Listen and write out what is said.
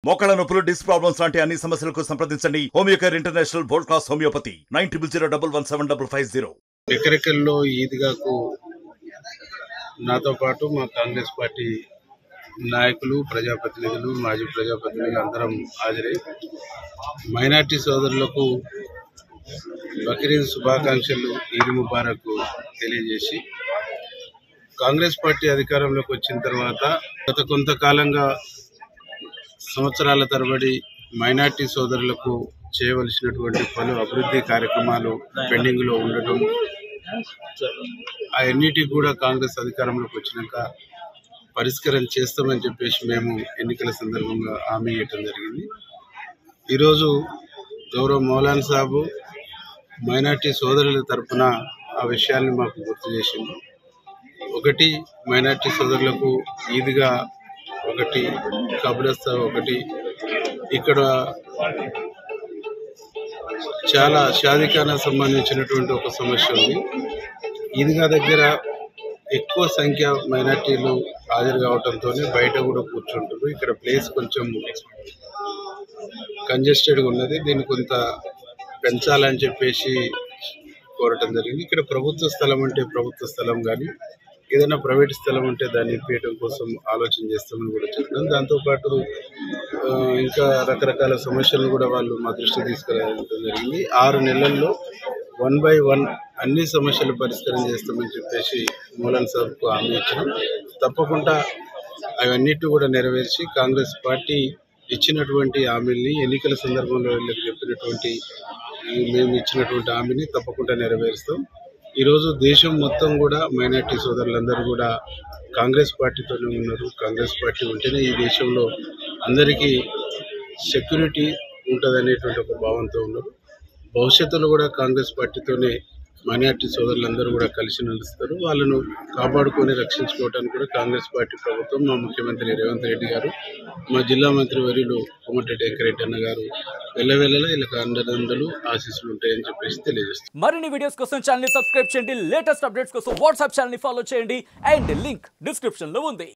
మోకాళ్ళ నొప్పులు, disc problems లాంటి అన్ని సమస్యలకు సంప్రదించండి. Homeocare international world class homeopathy 9001175550. ఎకరెకల్లో ఈద్గాకు నాతో పాటు మా కాంగ్రెస్ పార్టీ నాయకులు, ప్రజాప్రతినిధులు, మాజీ ప్రజాప్రతినిధులు అందరం హాజరై మైనార్టీ సోదరులకు బక్రీద్ శుభాకాంక్షలు, ఈద్ ముబారక్ తెలియజేసి కాంగ్రెస్ పార్టీ అధికారంలోకి వచ్చిన తర్వాత గత కొంతకాలంగా సంవత్సరాల తరబడి మైనార్టీ సోదరులకు చేయవలసినటువంటి పలు అభివృద్ధి కార్యక్రమాలు పెండింగ్లో ఉండటం, అవన్నిటికీ కూడా కాంగ్రెస్ అధికారంలోకి వచ్చినాక పరిష్కారం చేస్తామని చెప్పేసి మేము ఎన్నికల సందర్భంగా హామీ ఇవ్వటం జరిగింది. ఈరోజు గౌరవ మౌలానా సాబు మైనార్టీ సోదరుల తరఫున ఆ విషయాన్ని మాకు గుర్తు చేసింది. ఒకటి, మైనార్టీ సోదరులకు ఈద్గా ఒకటి, కబ్రస్తా ఒకటి, ఇక్కడ చాలా షాదీఖానాకు సంబంధించినటువంటి ఒక సమస్య ఉంది. ఈద్గా దగ్గర ఎక్కువ సంఖ్య మైనార్టీలు హాజరు కావడంతో బయట కూడా కూర్చుంటారు. ఇక్కడ ప్లేస్ కొంచెం కంజెస్టెడ్గా ఉన్నది, దీన్ని కొంత పెంచాలని చెప్పేసి కోరటం జరిగింది. ఇక్కడ ప్రభుత్వ స్థలం అంటే ప్రభుత్వ స్థలం కానీ ఏదైనా ప్రైవేట్ స్థలం ఉంటే దాన్ని ఇప్పించడం కోసం ఆలోచన చేస్తామని కూడా చెప్పడం. దాంతోపాటు ఇంకా రకరకాల సమస్యలను కూడా వాళ్ళు మా దృష్టి తీసుకురావడం జరిగింది. 6 నెలల్లో 1 by 1 అన్ని సమస్యలు పరిష్కారం చేస్తామని చెప్పేసి మౌలానా సాబ్కు హామీ ఇచ్చినాం. తప్పకుండా అవన్నిటి కూడా నెరవేర్చి కాంగ్రెస్ పార్టీ ఇచ్చినటువంటి హామీని, ఎన్నికల సందర్భంలో వీళ్ళకి చెప్పినటువంటి మేము ఇచ్చినటువంటి హామీని తప్పకుండా నెరవేరుస్తాం. ఈరోజు దేశం మొత్తం కూడా మైనార్టీ సోదరులందరూ కూడా కాంగ్రెస్ పార్టీతోనే ఉన్నారు. కాంగ్రెస్ పార్టీ ఉంటేనే ఈ దేశంలో అందరికీ సెక్యూరిటీ ఉంటుందనేటువంటి ఒక భావంతో ఉన్నారు. భవిష్యత్తులో కూడా కాంగ్రెస్ పార్టీతోనే మైనార్టీ సోదరులందరూ కూడా కలిసి నడుస్తారు. వాళ్ళను కాపాడుకొని రక్షించుకోవడానికి కూడా కాంగ్రెస్ పార్టీ ప్రభుత్వం, మా ముఖ్యమంత్రి రేవంత్ రెడ్డి గారు, మా జిల్లా మంత్రి వర్యులు కోమటిరెడ్డి వెంకరెడ్డి అన్న గారు వెళ్ళవేళలా ఇలా అండదండలు ఆశీస్సులు ఉంటాయని చెప్పేసి తెలియజేస్తారు. మరిన్ని వీడియోస్ కోసం ఛానల్ ని సబ్స్క్రైబ్ చేయండి. లేటెస్ట్ అప్డేట్స్ కోసం వాట్సాప్ ఛానల్ ని ఫాలో చేయండి. అండ్ లింక్ డిస్క్రిప్షన్ లో ఉంది.